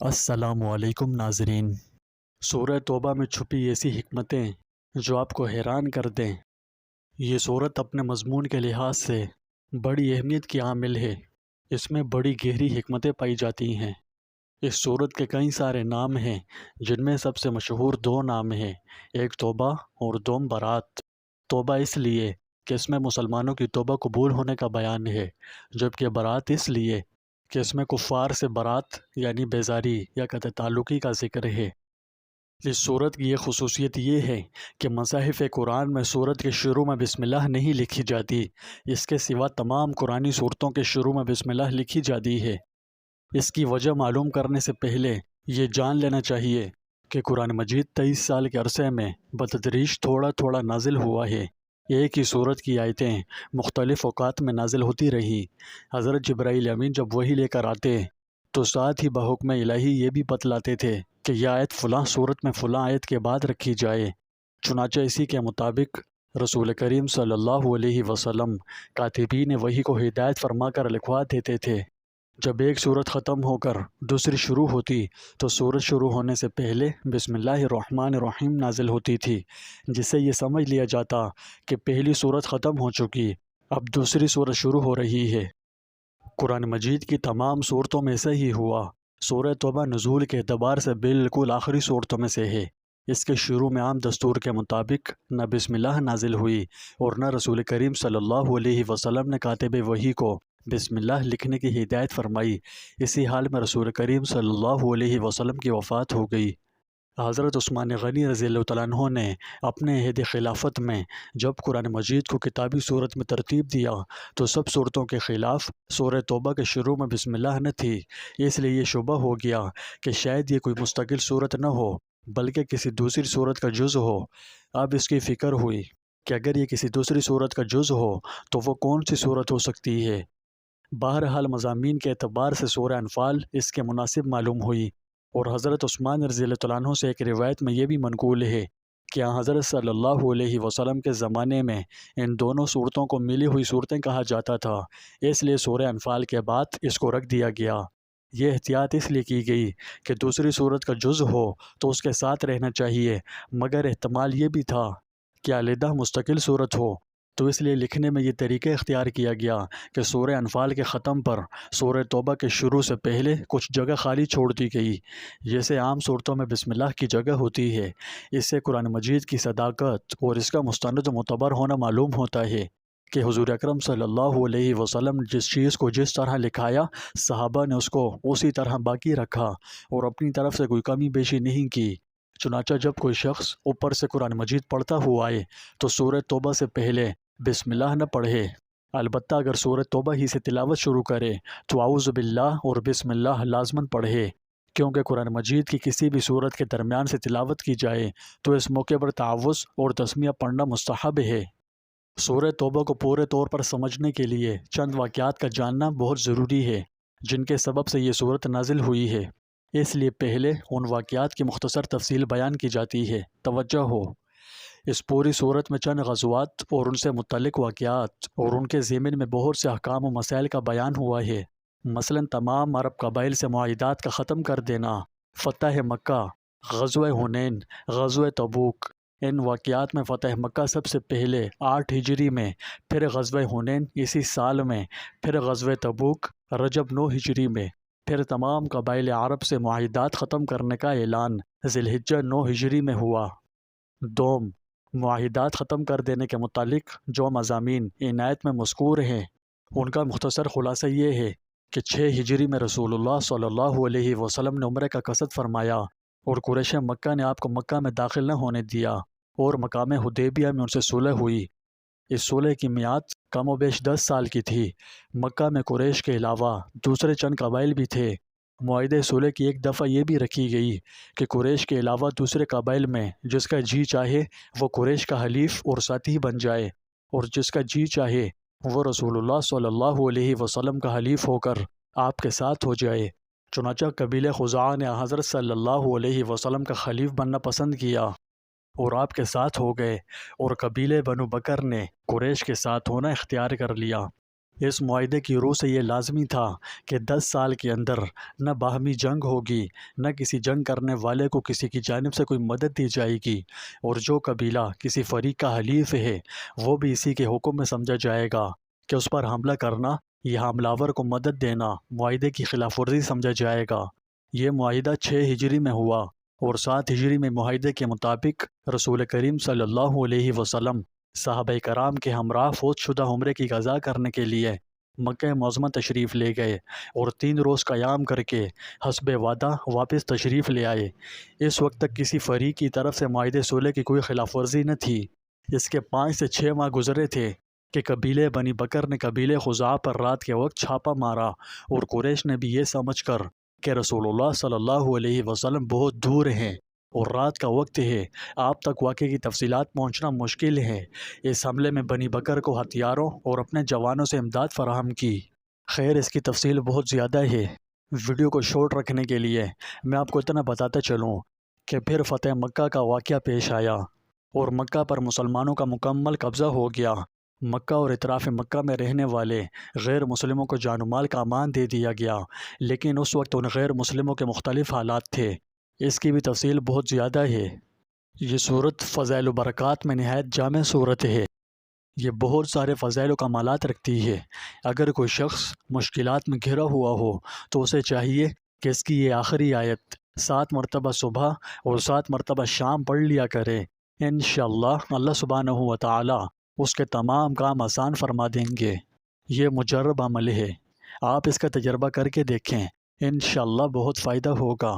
السلام علیکم ناظرین۔ سورہ توبہ میں چھپی ایسی حکمتیں جو آپ کو حیران کر دیں۔ یہ سورت اپنے مضمون کے لحاظ سے بڑی اہمیت کی حامل ہے۔ اس میں بڑی گہری حکمتیں پائی جاتی ہیں۔ اس سورت کے کئی سارے نام ہیں، جن میں سب سے مشہور دو نام ہیں، ایک توبہ اور دوم برات۔ توبہ اس لیے کہ اس میں مسلمانوں کی توبہ قبول ہونے کا بیان ہے، جبکہ برات اس لیے کہ اس میں کفار سے برات یعنی بیزاری یا قطع تعلقی کا ذکر ہے۔ اس سورت کی یہ خصوصیت یہ ہے کہ مصاحف قرآن میں سورت کے شروع میں بسم اللہ نہیں لکھی جاتی، اس کے سوا تمام قرآنی سورتوں کے شروع میں بسم اللہ لکھی جاتی ہے۔ اس کی وجہ معلوم کرنے سے پہلے یہ جان لینا چاہیے کہ قرآن مجید 23 سال کے عرصے میں بتدریج تھوڑا تھوڑا نازل ہوا ہے۔ ایک ہی سورت کی آیتیں مختلف اوقات میں نازل ہوتی رہی۔ حضرت جبرائیل امین جب وحی لے کر آتے تو ساتھ ہی بحکم الہی یہ بھی بتلاتے تھے کہ یہ آیت فلاں سورت میں فلاں آیت کے بعد رکھی جائے۔ چنانچہ اسی کے مطابق رسول کریم صلی اللہ علیہ وسلم کاتبین وحی کو ہدایت فرما کر لکھوا دیتے تھے۔ جب ایک سورت ختم ہو کر دوسری شروع ہوتی تو سورت شروع ہونے سے پہلے بسم اللہ الرحمن الرحیم نازل ہوتی تھی، جس سے یہ سمجھ لیا جاتا کہ پہلی سورت ختم ہو چکی، اب دوسری سورت شروع ہو رہی ہے۔ قرآن مجید کی تمام صورتوں میں سے ہی ہوا۔ سورہ توبہ نزول کے اعتبار سے بالکل آخری صورتوں میں سے ہے۔ اس کے شروع میں عام دستور کے مطابق نہ بسم اللہ نازل ہوئی اور نہ رسول کریم صلی اللہ علیہ وسلم نے کاتب وحی کو بسم اللہ لکھنے کی ہدایت فرمائی۔ اسی حال میں رسول کریم صلی اللہ علیہ وسلم کی وفات ہو گئی۔ حضرت عثمان غنی رضی اللہ تعالیٰ عنہ نے اپنے عہد خلافت میں جب قرآن مجید کو کتابی صورت میں ترتیب دیا تو سب صورتوں کے خلاف سورہ توبہ کے شروع میں بسم اللہ نہ تھی۔ اس لیے یہ شبہ ہو گیا کہ شاید یہ کوئی مستقل صورت نہ ہو بلکہ کسی دوسری صورت کا جز ہو۔ اب اس کی فکر ہوئی کہ اگر یہ کسی دوسری صورت کا جز ہو تو وہ کون سی صورت ہو سکتی ہے۔ بہرحال مضامین کے اعتبار سے سورہ انفال اس کے مناسب معلوم ہوئی، اور حضرت عثمان رضی اللہ عنہ سے ایک روایت میں یہ بھی منقول ہے کہ حضرت صلی اللہ علیہ وسلم کے زمانے میں ان دونوں صورتوں کو ملی ہوئی صورتیں کہا جاتا تھا، اس لیے سورہ انفال کے بعد اس کو رکھ دیا گیا۔ یہ احتیاط اس لیے کی گئی کہ دوسری صورت کا جز ہو تو اس کے ساتھ رہنا چاہیے، مگر احتمال یہ بھی تھا کہ علیحدہ مستقل صورت ہو، تو اس لیے لکھنے میں یہ طریقہ اختیار کیا گیا کہ سورہ انفال کے ختم پر سورہ توبہ کے شروع سے پہلے کچھ جگہ خالی چھوڑ دی گئی، جیسے عام صورتوں میں بسم اللہ کی جگہ ہوتی ہے۔ اس سے قرآن مجید کی صداقت اور اس کا مستند و معتبر ہونا معلوم ہوتا ہے کہ حضور اکرم صلی اللہ علیہ وسلم نے جس چیز کو جس طرح لکھایا، صحابہ نے اس کو اسی طرح باقی رکھا اور اپنی طرف سے کوئی کمی بیشی نہیں کی۔ چنانچہ جب کوئی شخص اوپر سے قرآن مجید پڑھتا ہوا آئے تو سورہ توبہ سے پہلے بسم اللہ نہ پڑھے، البتہ اگر سورہ توبہ ہی سے تلاوت شروع کرے تو اعوذ باللہ اور بسم اللہ لازماً پڑھے، کیونکہ قرآن مجید کی کسی بھی سورت کے درمیان سے تلاوت کی جائے تو اس موقع پر تعوذ اور تسمیہ پڑھنا مستحب ہے۔ سورہ توبہ کو پورے طور پر سمجھنے کے لیے چند واقعات کا جاننا بہت ضروری ہے جن کے سبب سے یہ سورت نازل ہوئی ہے، اس لیے پہلے ان واقعات کی مختصر تفصیل بیان کی جاتی ہے۔ توجہ ہو، اس پوری صورت میں چند غزوات اور ان سے متعلق واقعات اور ان کے ضمن میں بہت سے احکام و مسائل کا بیان ہوا ہے، مثلا تمام عرب قبائل سے معاہدات کا ختم کر دینا، فتح مکہ، غزوہ حنین، غزوہ تبوک۔ ان واقعات میں فتح مکہ سب سے پہلے 8 ہجری میں، پھر غزوہ حنین اسی سال میں، پھر غزوہ تبوک رجب 9 ہجری میں، پھر تمام قبائل عرب سے معاہدات ختم کرنے کا اعلان ذی الحجہ 9 ہجری میں ہوا۔ دوم، معاہدات ختم کر دینے کے متعلق جو مضامین ان آیت میں مذکور ہیں ان کا مختصر خلاصہ یہ ہے کہ 6 ہجری میں رسول اللہ صلی اللہ علیہ وسلم نے عمرہ کا قصد فرمایا اور قریش مکہ نے آپ کو مکہ میں داخل نہ ہونے دیا، اور مقام حدیبیہ میں ان سے صلح ہوئی۔ اس صلح کی میعاد کم و بیش 10 سال کی تھی۔ مکہ میں قریش کے علاوہ دوسرے چند قبائل بھی تھے۔ معاہدہ صلح کی ایک دفعہ یہ بھی رکھی گئی کہ قریش کے علاوہ دوسرے قبائل میں جس کا جی چاہے وہ قریش کا حلیف اور ساتھی بن جائے، اور جس کا جی چاہے وہ رسول اللہ صلی اللہ علیہ وسلم کا حلیف ہو کر آپ کے ساتھ ہو جائے۔ چنانچہ قبیلہ خزاعہ نے حضرت صلی اللہ علیہ وسلم کا خلیف بننا پسند کیا اور آپ کے ساتھ ہو گئے، اور قبیلہ بنو بکر نے قریش کے ساتھ ہونا اختیار کر لیا۔ اس معاہدے کی روح سے یہ لازمی تھا کہ 10 سال کے اندر نہ باہمی جنگ ہوگی، نہ کسی جنگ کرنے والے کو کسی کی جانب سے کوئی مدد دی جائے گی، اور جو قبیلہ کسی فریق کا حلیف ہے وہ بھی اسی کے حکم میں سمجھا جائے گا کہ اس پر حملہ کرنا یا حملہ آور کو مدد دینا معاہدے کی خلاف ورزی سمجھا جائے گا۔ یہ معاہدہ 6 ہجری میں ہوا، اور 7 ہجری میں معاہدے کے مطابق رسول کریم صلی اللہ علیہ وسلم صحابہ کرام کے ہمراہ فوت شدہ عمرے کی غزا کرنے کے لیے مکہ معظمہ تشریف لے گئے، اور 3 روز قیام کر کے حسب وعدہ واپس تشریف لے آئے۔ اس وقت تک کسی فریق کی طرف سے معاہدے صلح کی کوئی خلاف ورزی نہ تھی۔ اس کے 5 سے 6 ماہ گزرے تھے کہ قبیلے بنی بکر نے قبیلے خزاعہ پر رات کے وقت چھاپا مارا، اور قریش نے بھی یہ سمجھ کر کہ رسول اللہ صلی اللہ علیہ وسلم بہت دور ہیں اور رات کا وقت ہے، آپ تک واقعے کی تفصیلات پہنچنا مشکل ہے، اس حملے میں بنی بکر کو ہتھیاروں اور اپنے جوانوں سے امداد فراہم کی۔ خیر، اس کی تفصیل بہت زیادہ ہے، ویڈیو کو شارٹ رکھنے کے لیے میں آپ کو اتنا بتاتا چلوں کہ پھر فتح مکہ کا واقعہ پیش آیا، اور مکہ پر مسلمانوں کا مکمل قبضہ ہو گیا۔ مکہ اور اطراف مکہ میں رہنے والے غیر مسلموں کو جان و مال کا امان دے دیا گیا، لیکن اس وقت ان غیر مسلموں کے مختلف حالات تھے، اس کی بھی تفصیل بہت زیادہ ہے۔ یہ صورت فضائل و برکات میں نہایت جامع صورت ہے، یہ بہت سارے فضائل و کمالات رکھتی ہے۔ اگر کوئی شخص مشکلات میں گھرا ہوا ہو تو اسے چاہیے کہ اس کی یہ آخری آیت 7 مرتبہ صبح اور 7 مرتبہ شام پڑھ لیا کرے، انشاءاللہ اللہ سبحانہ و تعالی اس کے تمام کام آسان فرما دیں گے۔ یہ مجرب عمل ہے، آپ اس کا تجربہ کر کے دیکھیں، انشاءاللہ بہت فائدہ ہوگا۔